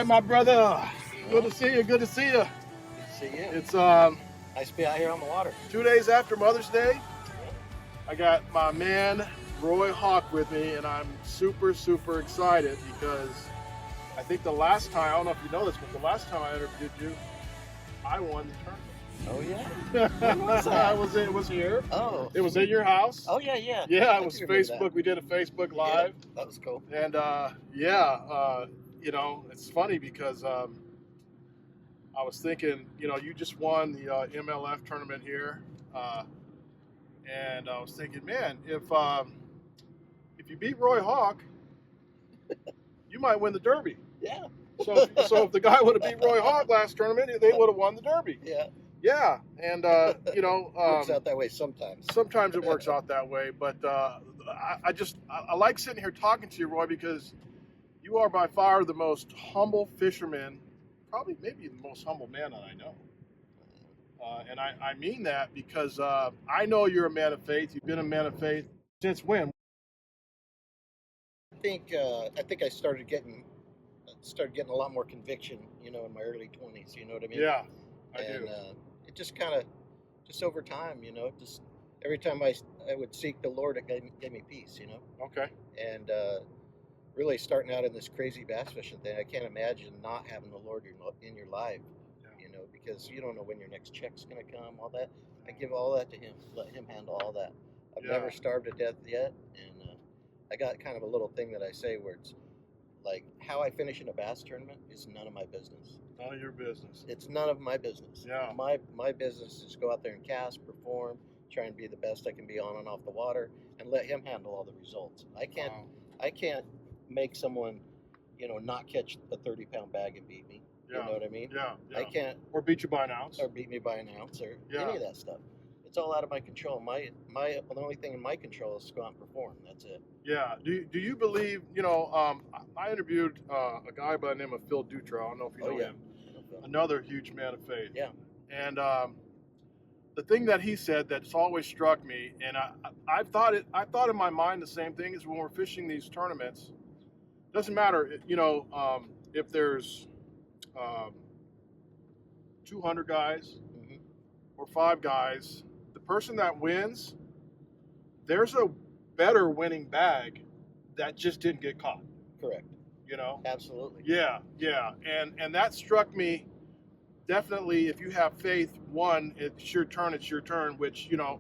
my brother. Good to see you. Good to see you. Good to see you. It's Nice to be out here on the water. 2 days after Mother's Day. I got my man Roy Hawk with me, and I'm super excited because I think the last time, I don't know if you know this, but the last time I interviewed you, I won the tournament. Oh yeah. When was that? It was here. Oh. It was in your house. Oh yeah, yeah. Yeah, I it was do remember Facebook. that. We did a Facebook Live. Yeah, that was cool. And you know, it's funny because I was thinking, you know, you just won the MLF tournament here, and I was thinking, man, if you beat Roy Hawk, you might win the Derby. Yeah. So if the guy would have beat Roy Hawk last tournament, they would have won the Derby. Yeah. Yeah, and you know, Works out that way sometimes. sometimes it works out that way, but I like sitting here talking to you, Roy, because you are by far the most humble fisherman, probably maybe the most humble man that I know. And I mean that because I know you're a man of faith. You've been a man of faith since when? I think I started getting a lot more conviction, you know, in my early 20s. You know what I mean? Yeah, I And do. it just kind of, just over time, you know, just every time I would seek the Lord, it gave me peace, you know. Okay. And really starting out in this crazy bass fishing thing, I can't imagine not having the Lord in your life, you know, because you don't know when your next check's going to come, all that. I give all that to Him, let Him handle all that. I've Yeah. never starved to death yet, and I got kind of a little thing that I say where it's like, how I finish in a bass tournament is none of my business. None of your business. It's none of my business. Yeah. My business is go out there and cast, perform, try and be the best I can be on and off the water, and let Him handle all the results. I can't make someone, you know, not catch a 30-pound bag and beat me. Yeah. You know what I mean? Yeah. I can't, Or beat you by an ounce. or beat me by an ounce, or Yeah. any of that stuff. It's all out of my control. The only thing in my control is to go out and perform. That's it. Yeah. Do you believe? You know, I interviewed a guy by the name of Phil Dutra. I don't know if you know him. Another huge man of faith. Yeah. And the thing that he said that's always struck me, and I thought in my mind the same thing, is when we're fishing these tournaments, doesn't matter, you know, if there's 200 guys Mm-hmm. or 5 guys, the person that wins, there's a better winning bag that just didn't get caught. Correct. You know. Absolutely. Yeah, and that struck me. Definitely, if you have faith, one, it's your turn, which, you know,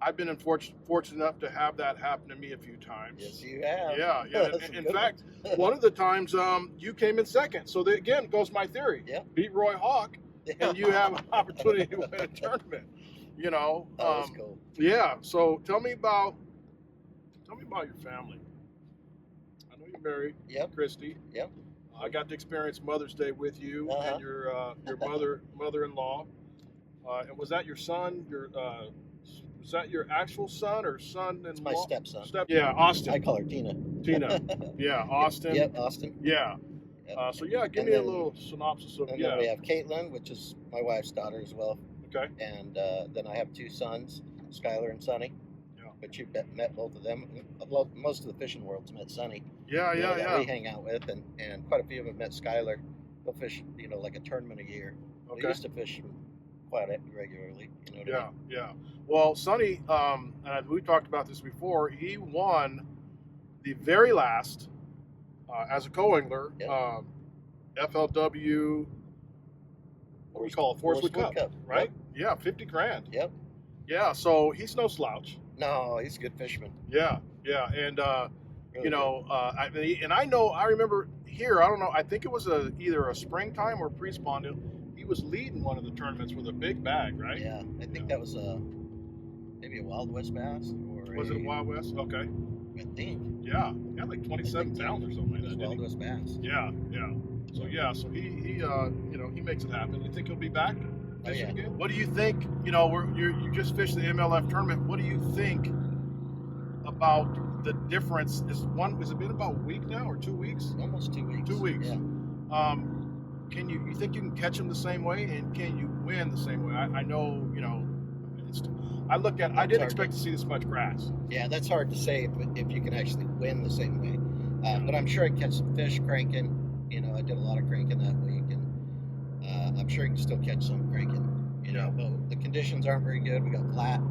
I've been fortunate enough to have that happen to me a few times. Yes, you have. Yeah. That's a In good fact, one. one of the times you came in second. So again, goes my theory. Yeah. Beat Roy Hawk, and you have an opportunity to win a tournament. You know. That was cool. Yeah. So tell me about your family. I know you're married. Yep. Christy. Yep. I got to experience Mother's Day with you Uh-huh. and your mother-in-law. And was that your son? Was that your actual son or son-in-law? It's my stepson. Yeah, Austin. I call her Tina. Tina. Yeah, Austin. Yep, Austin. Yeah. Yep. So yeah, give And me a then- little synopsis of And then we have Caitlin, which is my wife's daughter as well. Okay. And then I have 2 sons, Skylar and Sonny. Yeah. But you've met both of them. Most of the fishing world's met Sonny. Yeah, you know, yeah, that yeah. we hang out with, and quite a few of them met Skylar. They'll fish, you know, like a tournament a year. They Okay. used to fish quite regularly. You know what I Yeah, mean? yeah. Well, Sonny, and we talked about this before. He won the very last as a co-angler, Yeah. FLW. What do we call it? Forest Wood Cup, right? Yep. Yeah, 50 grand. Yep. Yeah, so he's no slouch. No, he's a good fisherman. Yeah, and Really you know, I remember here. I don't know. I think it was either a springtime or pre-spawn. He was leading one of the tournaments with a big bag, good. right? Yeah, I think that was maybe a Wild West bass, or Was it a Wild West? Okay. I think Yeah, he had like 27 pounds or something like it was that. Wild didn't West bass. he? Yeah. So he you know, he makes it happen. You think he'll be back fishing yeah. again? What do you think? You know, you just fished the MLF tournament. What do you think about the difference? Has it been about a week now or 2 weeks? Almost 2 weeks. 2 weeks. Yeah. Can you think you can catch him the same way, and can you win the same way? I know, you know, I didn't expect to see this much grass. Yeah, that's hard to say if you can actually win the same way. But I'm sure I catch some fish cranking, You know, I did a lot of cranking that week, and I'm sure you can still catch some cranking. You know, but the conditions aren't very good. We got flat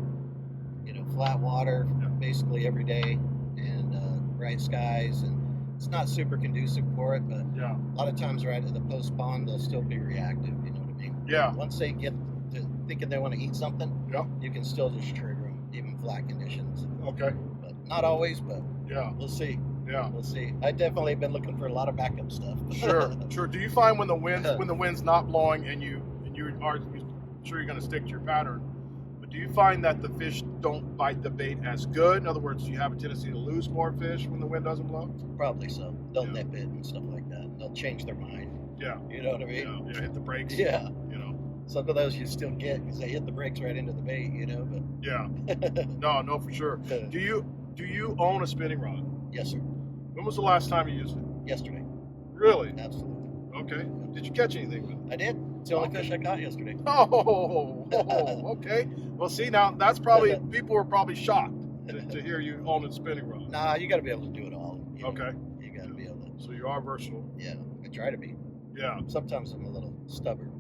water basically every day, and bright skies, and it's not super conducive for it. But Yeah. a lot of times, right at the post pond, they'll still be reactive. You know what I mean? Yeah. Once they get to thinking they want to eat something, Yeah. you can still just trigger them, even flat conditions. Okay. But not always. But Yeah. we'll see. Yeah. We'll see. I definitely been looking for a lot of backup stuff. Sure. Sure. Do you find when the wind's not blowing and you are sure you're going to stick to your pattern, but do you find that the fish don't bite the bait as good? In other words, do you have a tendency to lose more fish when the wind doesn't blow? Probably so. They'll nip it and stuff like that. They'll change their mind. Yeah. You know what I mean? Yeah. Hit the brakes. Yeah. You know. Some of those you still get because they hit the brakes right into the bait. You know, but yeah. No, for sure. Do you own a spinning rod? Yes, sir. When was the last time you used it? Yesterday. Really? Absolutely. Okay. Did you catch anything with it? I did. It's the only fish I caught yesterday. Oh, okay. Well, see, now that's probably, people were probably shocked to hear you own a spinning rod. Nah, you got to be able to do it all. You know? Okay. You got to be able to. So you are versatile. Yeah, I try to be. Yeah. Sometimes I'm a little stubborn.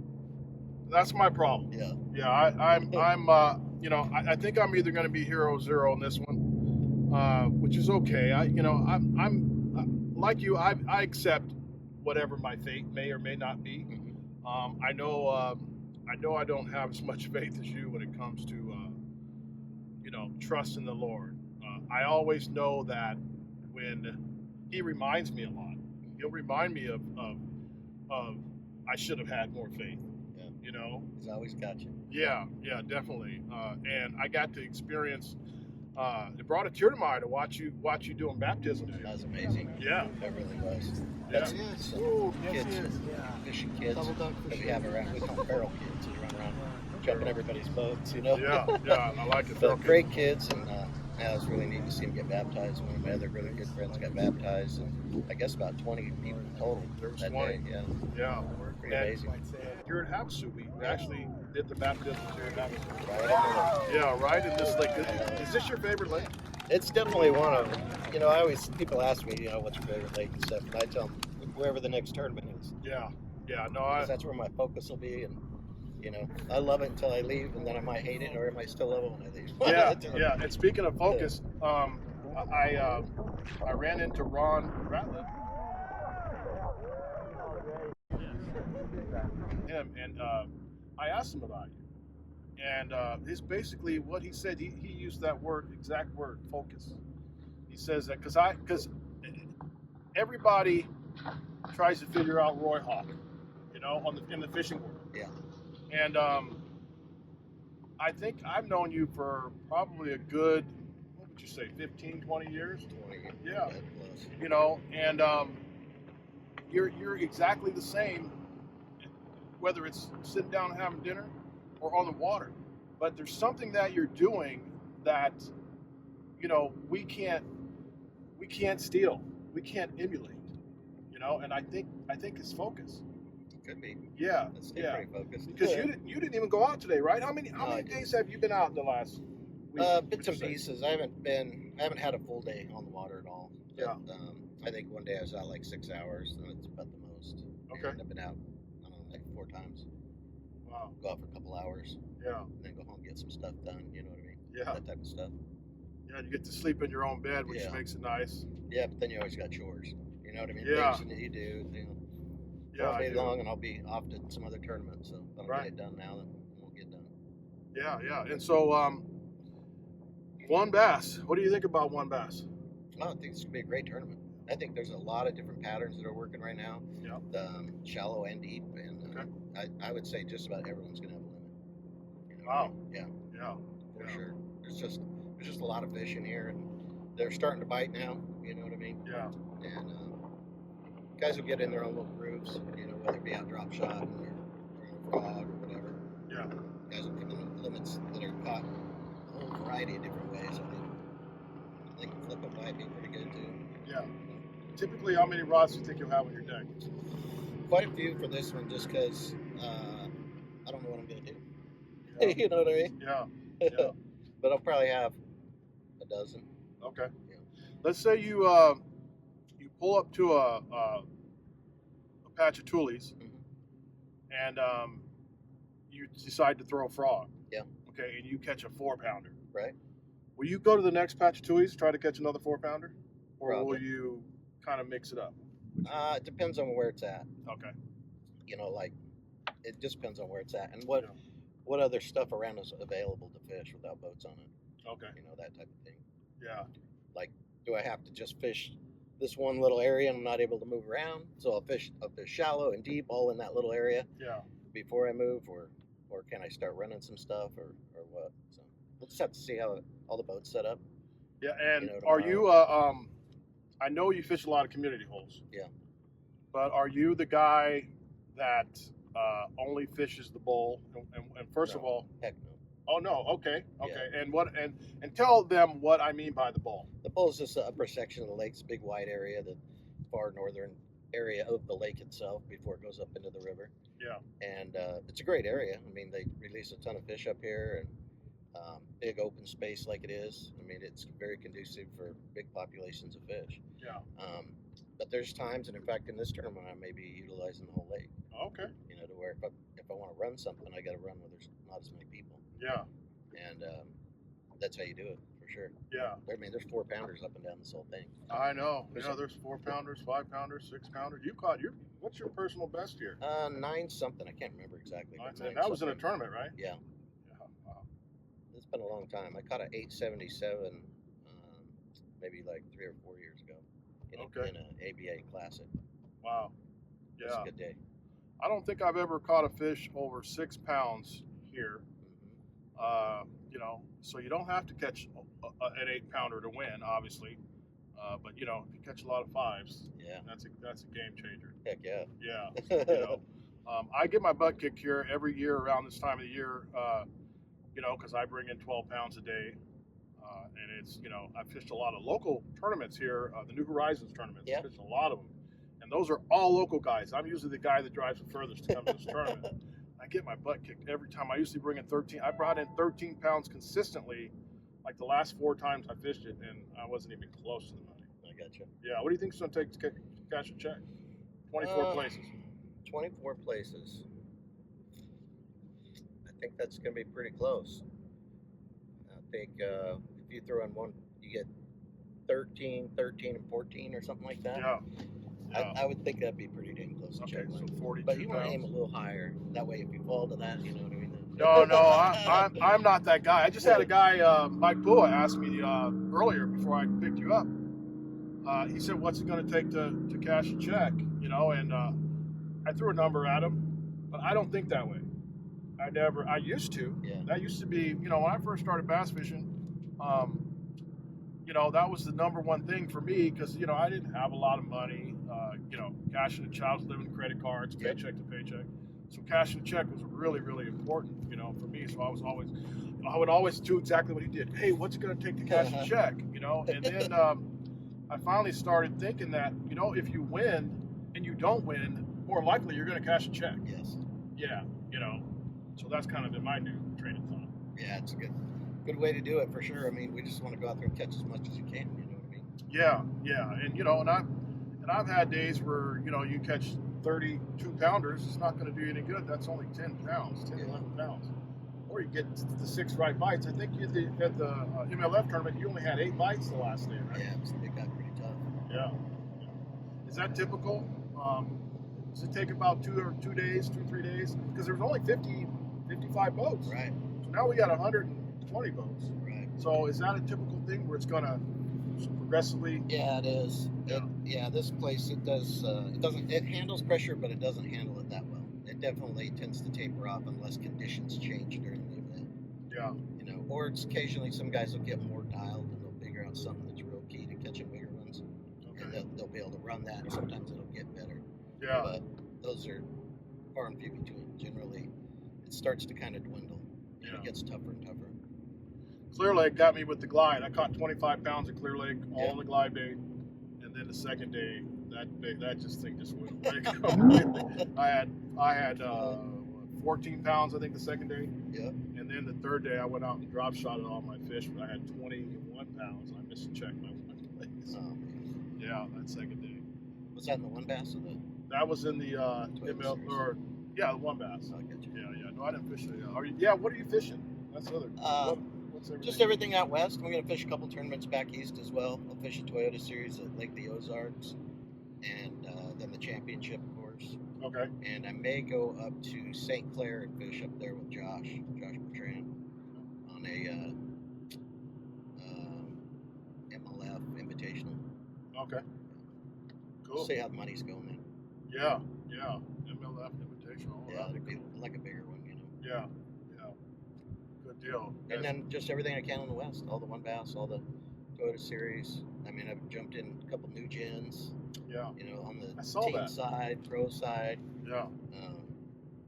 That's my problem. Yeah. Yeah, I'm I think I'm either going to be hero zero in this one, which is okay. I'm like you. I accept whatever my fate may or may not be. I know I don't have as much faith as you when it comes to trust in the Lord. I always know that when He reminds me a lot, He'll remind me of I should have had more faith. Yeah. You know, He's always got you. Yeah, definitely. And I got to experience. It brought a tear to my eye to watch you doing baptism. That was amazing. Yeah, That really was. Yeah. That's some kids, fishing kids that we have around. We call them feral kids. Who run around jumping everybody's boats, you know. Yeah, I like it. But great kids, and it was really neat to see them get baptized. One of my other really good friends got baptized, and I guess about 20 people total There was that 20. day. Yeah, Yeah. pretty amazing. Here at Havasu, we actually did the baptism here at Havasu. Right? Yeah, right. In this lake, is this your favorite lake? It's definitely one of them. You know, people ask me, what's your favorite lake and stuff, and I tell them wherever the next tournament is. Yeah. No, 'Cause that's where my focus will be, and I love it until I leave, and then I might hate it, or I might still love it when I leave. Yeah. And speaking of focus, I ran into Ron Ratliff. And I asked him about you, and it's basically what he said. He used that exact word, focus. He says that because everybody tries to figure out Roy Hawk, in the fishing world. Yeah. And I think I've known you for probably a good, what would you say, 15, 20 years? 20. Yeah. Close. And you're exactly the same, whether it's sitting down and having dinner or on the water. But there's something that you're doing that, we can't steal, we can't emulate, and I think it's focus. Could be. Yeah. Let's stay pretty focused. Because you didn't even go out today, right? How many days have you been out in the last week? Bits and pieces. I haven't had a full day on the water at all. But, Yeah. I think one day I was out like 6 hours, and that's about the most. Okay. And I've been out, I don't know, like 4 times. Wow. Go out for a couple hours, Yeah. and then go home, get some stuff done. You know what I mean? Yeah. That type of stuff. Yeah. And you get to sleep in your own bed, which Yeah. makes it nice. Yeah, but then you always got chores. You know what I mean? Yeah. Things that you do. Yeah. Won't I be do. long, and I'll be off to some other tournament. So if I don't Right. get it done now, then it won't get done. Yeah. And so, one bass. What do you think about one bass? I think it's gonna be a great tournament. I think there's a lot of different patterns that are working right now. Yeah. Shallow and deep, and I would say just about everyone's gonna have a limit. Wow. Yeah, Yeah. for sure. There's just a lot of fish in here, and they're starting to bite now. You know what I mean? Yeah. And guys will get in their own little grooves. Whether it be out drop shot or a frog or whatever. Yeah. Guys will come in with limits that are caught a whole variety of different ways. I think flip and bite be pretty good too. Yeah. Typically, how many rods do you think you'll have on your deck? Quite a few for this one, just because I don't know what I'm gonna do. Yeah. You know what I mean? Yeah. But I'll probably have a dozen. Okay. Yeah. Let's say you pull up to patch of tulies, and you decide to throw a frog. Yeah. Okay, and you catch a 4-pounder. Right. Will you go to the next patch of tulies, try to catch another 4-pounder, or Probably. will you kind of mix it up? It depends on where it's at. Okay. You know, like it just depends on where it's at and what Yeah. what other stuff around is available to fish without boats on it. Okay. You know, that type of thing. Yeah. Like, do I have to just fish this one little area and I'm not able to move around? So I'll fish shallow and deep all in that little area Yeah. before I move, or can I start running some stuff or what? So we'll just have to see how all the boats set up. Yeah. And You know, are tomorrow. you? I know you fish a lot of community holes. Yeah. But are you the guy that only fishes the bowl? And first of No. all, Heck no. oh no, okay. Yeah. And what and tell them what I mean by the bowl. The bowl is just the upper section of the lake. It's a big wide area, the far northern area of the lake itself before it goes up into the river. Yeah. And it's a great area. I mean, they release a ton of fish up here, and big open space like it is. I mean, it's very conducive for big populations of fish. Yeah. But there's times, and in fact, in this tournament, I may be utilizing the whole lake. Okay. You know, to where if I want to run something, I got to run where there's not as many people. Yeah. And that's how you do it for sure. Yeah. I mean, there's 4-pounders up and down this whole thing. I know. Yeah, there's 4-pounders, 5-pounders, 6-pounders. You caught your. What's your personal best here? 9 something. I can't remember exactly. But And that was in a tournament, right? Yeah. Yeah. Wow. It's been a long time. I caught an 877, maybe like 3 or 4 years ago, in an A.B.A. classic. Wow. It was a good day. I don't think I've ever caught a fish over 6 pounds here. You know, so you don't have to catch an 8-pounder to win, obviously. But you know, if you catch a lot of 5s, yeah, that's a game changer. Heck yeah. Yeah. You know, I get my butt kicked here every year around this time of the year. You know, because I bring in 12 pounds a day, and it's, you know, I fished a lot of local tournaments here, the New Horizons tournaments. Yeah. I fished a lot of them, and those are all local guys. I'm usually the guy that drives the furthest to come to this tournament. I get my butt kicked every time. I usually bring in 13. I brought in 13 pounds consistently, like the last 4 times I fished it, and I wasn't even close to the money. I gotcha. Yeah. What do you think it's going to take to cash a check? 24 places. 24 places. I think that's going to be pretty close. I think if you throw in one, you get 13, and 14 or something like that. Yeah. I would think that'd be pretty dang close to Okay, check. so 42 But you want to pounds. aim a little higher. That way, if you fall to that, you know what I mean? No, I'm not that guy. I just had a guy, Mike Bua, ask me earlier before I picked you up. He said, "What's it going to take to cash a check?" You know, and I threw a number at him, but I don't think that way. I used to. Yeah. That used to be, you know, when I first started bass fishing. You know, that was the number one thing for me because, you know, I didn't have a lot of money. You know, cashing a check, I was living credit cards, paycheck to paycheck. So cashing a check was really, really important, you know, for me. So I would always do exactly what he did. Hey, what's it going to take to cash a check? You know, and then I finally started thinking that, you know, if you win and you don't win, more likely you're going to cash a check. Yes. Yeah, you know, so that's kind of been my new train of thought. Yeah, it's a good way to do it for sure. I mean, we just want to go out there and catch as much as you can. You know what I mean? Yeah, and you know, and I've had days where, you know, you catch 32 pounders. It's not going to do you any good. That's only 10 pounds, 10, 11 pounds. Or you get the 6 right bites. I think at the MLF tournament, you only had 8 bites the last day, right? Yeah, it got pretty tough. Yeah. Is that typical? Does it take about 2 days, 3 days? Because there was only 55 boats. Right. So now we got 120 boats. Right. So is that a typical thing where it's going to progressively? Yeah, it is. Yeah. This place, it handles pressure, but it doesn't handle it that well. It definitely tends to taper off unless conditions change during the event. Yeah. You know, or it's occasionally some guys will get more dialed and they'll figure out something that's real key to catching bigger ones. Okay. And they'll be able to run that, and sometimes it'll get better. Yeah. But those are far and few between. Generally, it starts to kind of dwindle. And it gets tougher and tougher. Clear Lake got me with the glide. I caught 25 pounds of Clear Lake, all on the glide bait. And then the second day, that thing just went away completely. I had 14 pounds, I think, the second day. Yeah. And then the third day, I went out and drop shotted all my fish, but I had 21 pounds. I missed a check my one place. Oh, Yeah, that second day. was that in the one bass or the? That was in the Toyota ML series. or the one bass. I get you. Yeah. No, I didn't fish it. Are you? Yeah. What are you fishing? That's the other. What's everything? Just everything out west. I'm gonna fish a couple tournaments back east as well. I'll fish a Toyota series at Lake the Ozarks, and then the championship, of course. Okay. And I may go up to St. Clair and fish up there with Josh Bertrand on a MLF Invitational. Okay. Cool. We'll see how the money's going then. Yeah. MLF Invitational. Yeah, it'd be like a bigger one, you know. Yeah. Good deal. And then just everything I can on the west, all the one bass, all the Toyota series. I mean, I've jumped in a couple new gens. Yeah. You know, on the I saw team that. side, pro side. Yeah.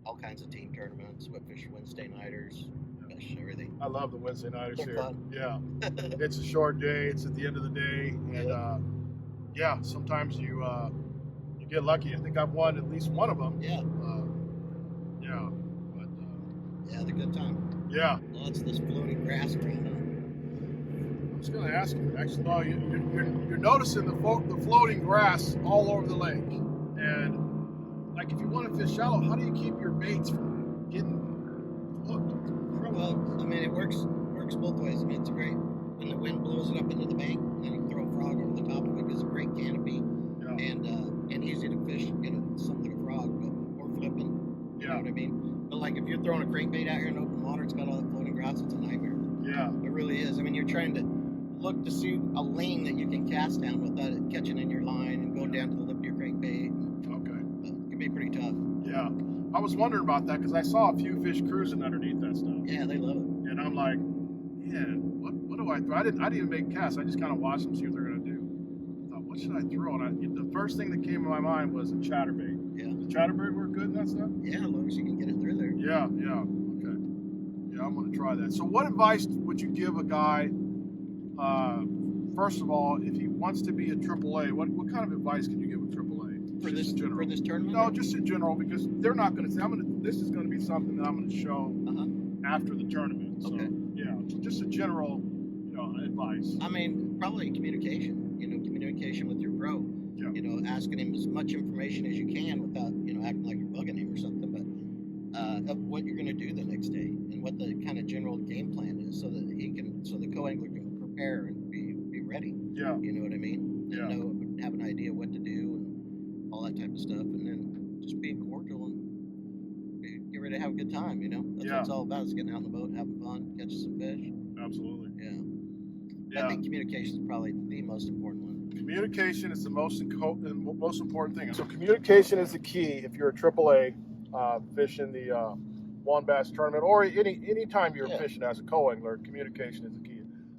All kinds of team tournaments, whipfish Wednesday nighters, fish everything. I love the Wednesday nighters They're here. fun. Yeah. It's a short day. It's at the end of the day, and sometimes you get lucky. I think I've won at least one of them. Yeah. But Yeah, they're good time. yeah. Lots of this floating grass around. I was going to ask you actually. No, you're noticing the floating grass all over the lake, and like if you want to fish shallow, how do you keep your baits from getting hooked? Well, I mean, it works both ways. I mean, it's great when the wind blows it up into the bank, and then you throw a frog over the top of it. It's a great canopy and easy to fish. You know, something like a frog, or flipping. You know what I mean? But like if you're throwing a crankbait out here in open water, it's got all that floating grass. It's a nightmare. Yeah. It really is. I mean, you're trying to look to see a lane that you can cast down without it catching in your line and going down to the lip of your crankbait. Okay. But it can be pretty tough. Yeah. I was wondering about that because I saw a few fish cruising underneath that stuff. Yeah, they love it. And I'm like, man, what do I throw? I didn't even make casts. I just kind of watched them see what they're gonna do. I thought, what should I throw? And the first thing that came to my mind was a chatterbait. Yeah. The chatterbait work good in that stuff? Yeah, as long as you can get it through there. Yeah. Okay. Yeah, I'm gonna try that. So, what advice would you give a guy? First of all, if he wants to be a AAA, what kind of advice can you give a AAA? For this tournament? No, just in general, because they're not going to say, this is going to be something that I'm going to show after the tournament. So, Okay. yeah, just a general, advice. I mean, probably communication. You know, communication with your pro. Yeah. You know, asking him as much information as you can without, acting like you're bugging him or something, but of what you're going to do the next day and what the kind of general game plan is, so that so the co-angler can prepare and be ready. Yeah. You know what I mean? Yeah. And have an idea what to do and all that type of stuff, and then just being cordial and get ready to have a good time. You know, that's what it's all about. Is getting out on the boat, having fun, catching some fish. Absolutely. Yeah. I think communication is probably the most important one. Communication is the most important thing. So communication is the key if you're a AAA fishing the one bass tournament, or any time you're fishing as a co-angler. Communication is the key.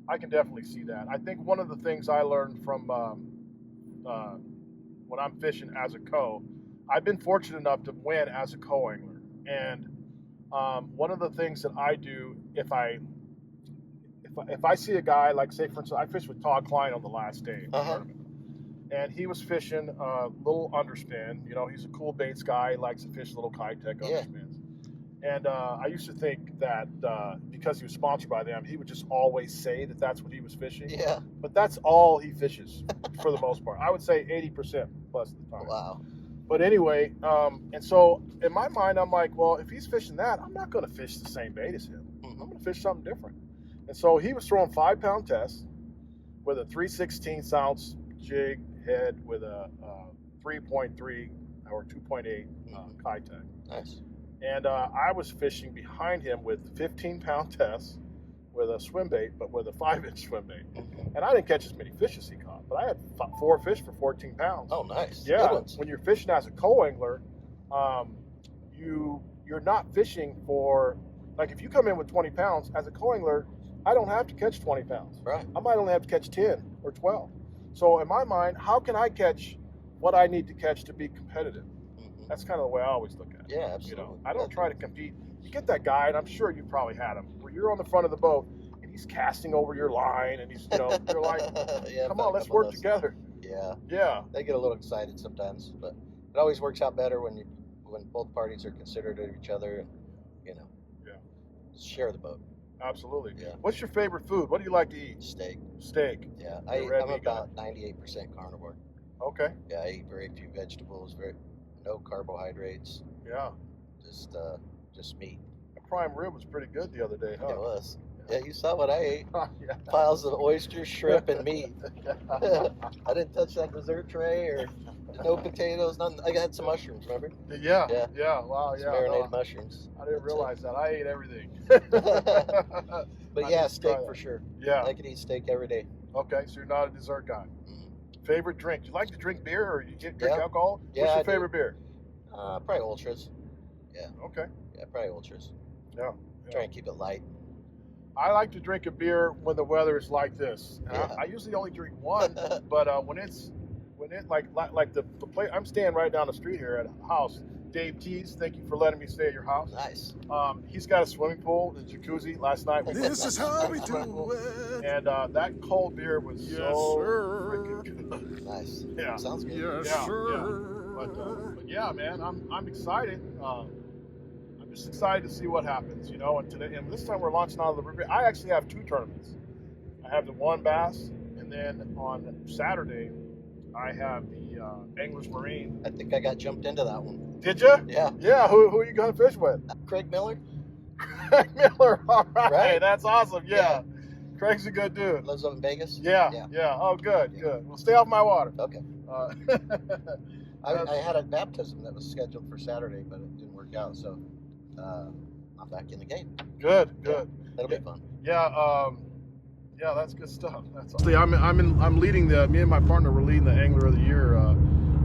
I can definitely see that. I think one of the things I learned from when I'm fishing as a co, I've been fortunate enough to win as a co-angler, and one of the things that I do if I see a guy, like say for instance, I fished with Todd Klein on the last day of the tournament, and he was fishing a little underspin. You know, he's a cool baits guy. He likes to fish little Kitech underspins. And I used to think that because he was sponsored by them, he would just always say that that's what he was fishing. Yeah. But that's all he fishes for the most part. I would say 80% plus of the time. Wow. But anyway, and so in my mind, I'm like, well, if he's fishing that, I'm not going to fish the same bait as him. I'm going to fish something different. And so he was throwing 5-pound tests with a 3/16 ounce jig head with a 3.3 or 2.8 Kitech. Nice. And I was fishing behind him with 15-pound tests with a swim bait, but with a 5-inch swim bait. And I didn't catch as many fish as he caught, but I had 4 fish for 14 pounds. Oh, nice. Yeah. Good ones. When you're fishing as a co-angler, you're not fishing for, like if you come in with 20 pounds, as a co-angler, I don't have to catch 20 pounds. Right. I might only have to catch 10 or 12. So in my mind, how can I catch what I need to catch to be competitive? That's kind of the way I always look at it. Yeah, absolutely. You know, I don't try to compete. You get that guy, and I'm sure you probably had him, where you're on the front of the boat, and he's casting over your line, and he's, you're like, come on, let's work together. Yeah. Yeah. They get a little excited sometimes, but it always works out better when both parties are considerate of each other and, share the boat. Absolutely. Yeah. What's your favorite food? What do you like to eat? Steak. Steak. Yeah. You're a red I'm meat guy. about 98% carnivore. Okay. Yeah, I eat very few vegetables, no carbohydrates, Yeah. just meat. The prime rib was pretty good the other day, huh? It was. Yeah, you saw what I ate. Yeah. Piles of oysters, shrimp, and meat. I didn't touch that dessert tray or no potatoes, nothing. I had some mushrooms, remember? Yeah. Yeah. Yeah. Wow. Some Yeah. marinated No, mushrooms. I didn't That's realize that. I ate everything. it. But I yeah, need to steak try for that. sure. Yeah. I could eat steak every day. Okay. So you're not a dessert guy. Favorite drink? Do you like to drink beer or you drink Yeah. alcohol? Yeah, What's your I do. favorite beer? Probably ultras. Yeah. Okay. Yeah, probably ultras. Yeah. Try and keep it light. I like to drink a beer when the weather is like this. And Yeah. I usually only drink one, but when it like the place, I'm staying right down the street here at a house. Dave Tees, thank you for letting me stay at your house. Nice. He's got a swimming pool, the jacuzzi. Last night we This is how we do it. and that cold beer was Yes, so sir. freaking good. Nice. Yeah. Sounds good. Yes, Yeah, sir. But yeah, man, I'm excited. I'm just excited to see what happens, you know. And today, and this time we're launching out of the river. I actually have 2 tournaments. I have the W.O.N Bass, and then on Saturday, I have the Anglers Marine. I think I got jumped into that one. Did you? Yeah. Yeah. Who are you gonna fish with? Craig Miller Craig Miller. All right. Right. That's awesome. Yeah. Craig's a good dude. lives up in Vegas. Yeah. Yeah. Yeah. Oh, good. Good. Well, stay off my water. Okay. Uh, I had a baptism that was scheduled for Saturday, but it didn't work out. So I'm back in the game. good. Good. That'll be fun. Yeah. Yeah, that's good stuff. That's awesome. I'm leading me and my partner were leading the Angler of the Year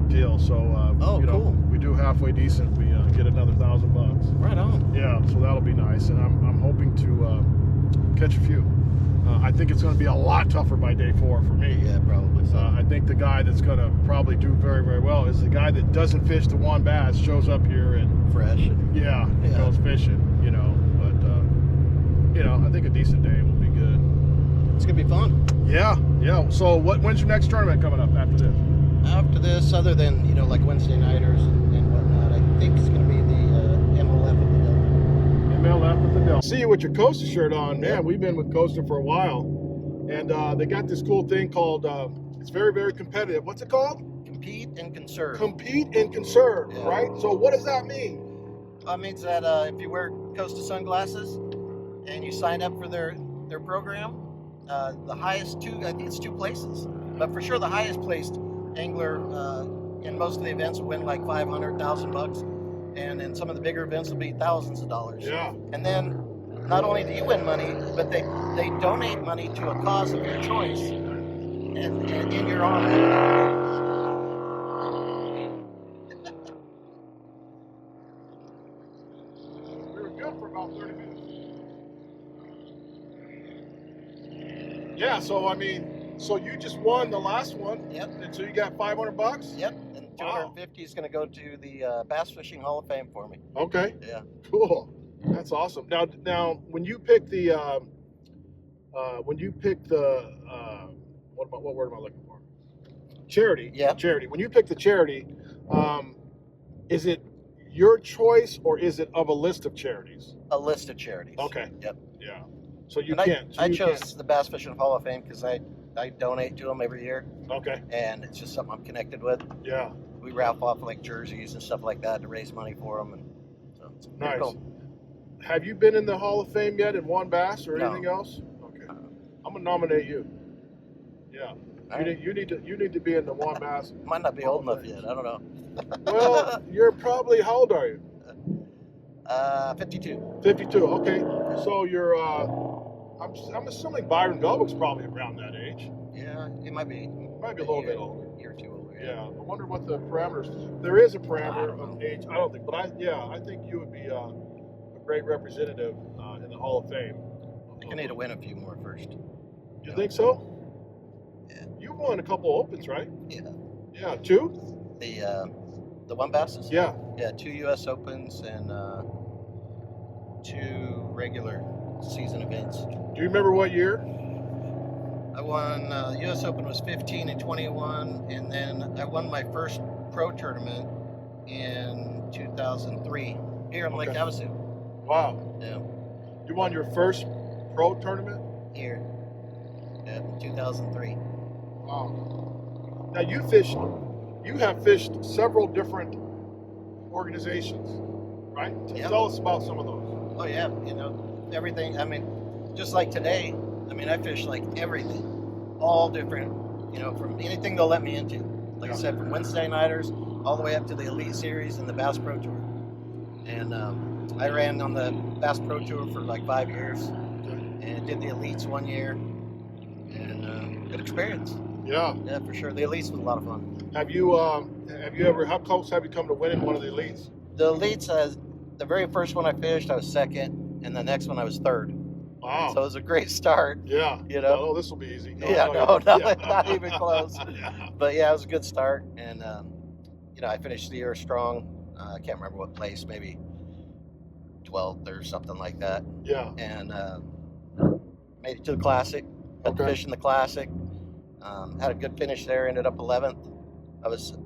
deal. So Oh, you know, cool. we do halfway decent. We get another $1,000. Right on. Yeah, so that'll be nice, and I'm hoping to catch a few. I think it's going to be a lot tougher by day 4 for me. Yeah, probably. So. I think the guy that's going to probably do very, very well is the guy that doesn't fish the W.O.N Bass, shows up here and Fresh. And, yeah. Yeah. goes fishing. You know, but you know, I think a decent day will be good. it's gonna be fun. Yeah, yeah. So when's your next tournament coming up after this? After this, other than like Wednesday nighters and whatnot, I think it's gonna be the MLF of the Delta. MLF with the Del. See you with your Costa shirt on, man. Yeah. We've been with Costa for a while, and they got this cool thing called. It's very, very competitive. What's it called? Compete and conserve. Compete and conserve, Yeah. right? So what does that mean? That means that if you wear Costa sunglasses and you sign up for their program, the highest I think it's 2 places, but for sure the highest placed angler in most of the events will win like $500,000, and in some of the bigger events will be thousands of dollars. Yeah. And then not only do you win money, but they donate money to a cause of your choice, and in your honor. We were good for about 30 minutes. Yeah. So I mean, so you just won the last one. Yep. And so you got $500. Yep. And 250 is going to go to the Bass Fishing Hall of Fame for me. Okay. Yeah. Cool. That's awesome. Now, when you pick the, what word am I looking for? Charity. Yeah. Charity. When you pick the charity, is it your choice or is it of a list of charities? A list of charities. Okay. Yep. Yeah. So you And can't. I chose the Bass Fishing Hall of Fame because I donate to them every year, Okay. and it's just something I'm connected with. Yeah. We raffle off like jerseys and stuff like that to raise money for them, and so it's pretty Nice. cool. Have you been in the Hall of Fame yet in W.O.N Bass or No. anything else? Okay. I'm gonna nominate you. Yeah. All right. You need to be in the W.O.N Bass. Might not be Hall old of enough Fame. yet. I don't know. Well, you're probably, how old are you? 52. 52. Okay. So you're I'm assuming Byron Belwick's probably around that age. Yeah, it might be. Might be a little bit older. A year or 2 older. Yeah. I wonder what the parameters. There is a parameter of age. I don't think, but I think you would be a great representative in the Hall of Fame. I need to win a few more first. You think so? Yeah. You won a couple opens, right? Yeah. Yeah. 2? The W.O.N Basses. Yeah. Yeah, 2 U.S. Opens and 2 regular season events. Do you remember what year? I won the U.S. Open was 15 and 21, and then I won my first pro tournament in 2003 here in Lake Okay. Havasu. Wow. Yeah, You won your first pro tournament? here. Yeah, in 2003. Wow. Now you have fished several different organizations, right? Yeah. Tell us about some of those. Oh yeah, you know, everything. I mean, just like today, I mean, I fish like everything, all different, you know, from anything they'll let me into. Like I said, from Wednesday nighters all the way up to the Elite Series and the Bass Pro Tour. And I ran on the Bass Pro Tour for like 5 years, and did the Elites 1 year, and good experience. Yeah. Yeah, for sure. The Elites was a lot of fun. Have you ever? How close have you come to winning one of the elites? The Elites, the very first one I fished, I was second, and the next one I was third. Wow. So it was a great start. Yeah. You know. Oh, this will be easy. Not even close. Yeah. But yeah, it was a good start, and you know, I finished the year strong. I can't remember what place, maybe 12th or something like that. Yeah. And made it to the Classic. Got to fish in the Classic. Had a good finish there. Ended up 11th.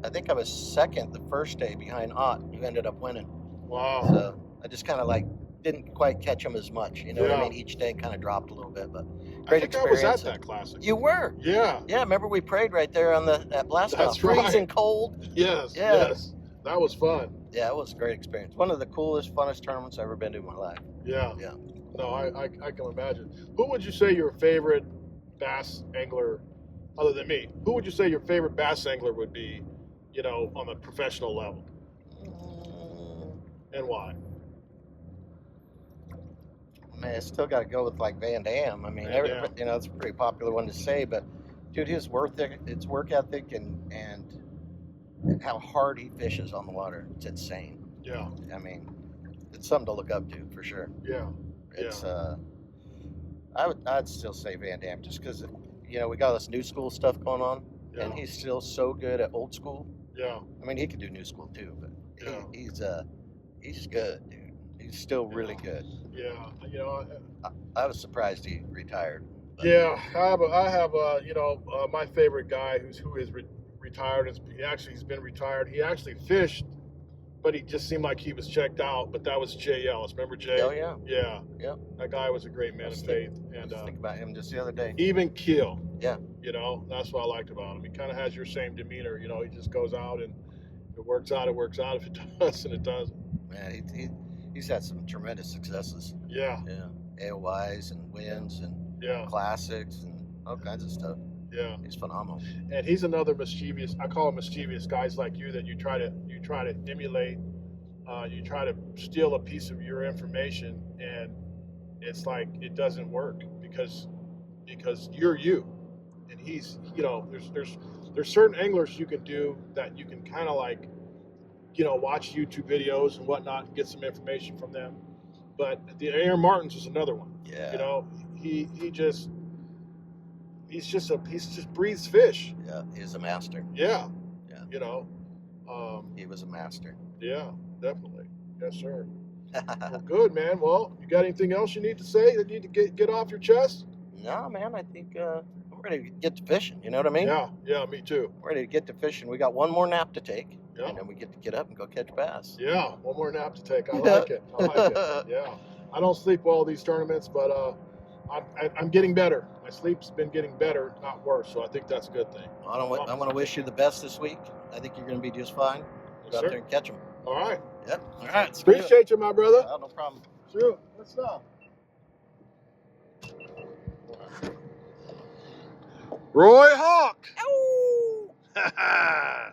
I think I was second the first day behind Ott, who ended up winning. Wow. So I just kind of like didn't quite catch him as much. You know what I mean? Each day kind of dropped a little bit, but great experience. I was at that Classic. You were? Yeah. Yeah. Remember we prayed right there on at Blast Off. That's right. Freezing cold. Yes. Yeah. Yes. That was fun. Yeah, it was a great experience. One of the coolest, funnest tournaments I've ever been to in my life. Yeah. Yeah. No, I can imagine. Who would you say your favorite bass angler, other than me? Who would you say your favorite bass angler would be, you know, on the professional level? And why? Man, I still got to go with like B.A.M. I mean, you know, it's a pretty popular one to say, but dude, his work ethic and how hard he fishes on the water, it's insane. Yeah. I mean, it's something to look up to for sure. Yeah. It's I'd still say Van Dam just because, you know, we got this new school stuff going on, and he's still so good at old school. Yeah. I mean, he could do new school too, but yeah. He's good, dude. He's still really good. Yeah. You know, I was surprised he retired. But. Yeah, I have you know, my favorite guy who is retired. He's been retired. He actually fished, but he just seemed like he was checked out. But that was Jay Ellis. Remember Jay? Oh yeah. Yeah. Yeah. That guy was a great man of faith. And think about him just the other day. Even keel. Yeah. You know, that's what I liked about him. He kind of has your same demeanor. You know, he just goes out and if it works out, it works out. If it doesn't, it doesn't. Man, he's had some tremendous successes. Yeah. Yeah. AOYs and wins and classics and all kinds of stuff. Yeah. He's phenomenal. And he's another mischievous, I call him mischievous, guys like you that you try to emulate, you try to steal a piece of your information, and it's like it doesn't work because you're you. And he's, you know, there's certain anglers you can do that you can kind of like, you know, watch YouTube videos and whatnot and get some information from them. But the Aaron Martins is another one. Yeah. You know, he just breathes fish. Yeah, he's a master. Yeah. Yeah. You know. He was a master. Yeah, definitely. Yes, sir. Well, good, man. Well, you got anything else you need to say that you need to get off your chest? No, man. I think I'm ready to get to fishing. You know what I mean? Yeah. Yeah, me too. I'm ready to get to fishing. We got one more nap to take. Yeah. And then we get to get up and go catch bass. Yeah, one more nap to take. I like it. I like it. Yeah. I don't sleep well these tournaments, but I'm getting better. My sleep's been getting better, not worse. So I think that's a good thing. I want to wish you the best this week. I think you're going to be just fine. Go out there and catch them. All right. Yep. All right. Appreciate you, my brother. No problem. Sure. What's up? Roy Hawk. Ow!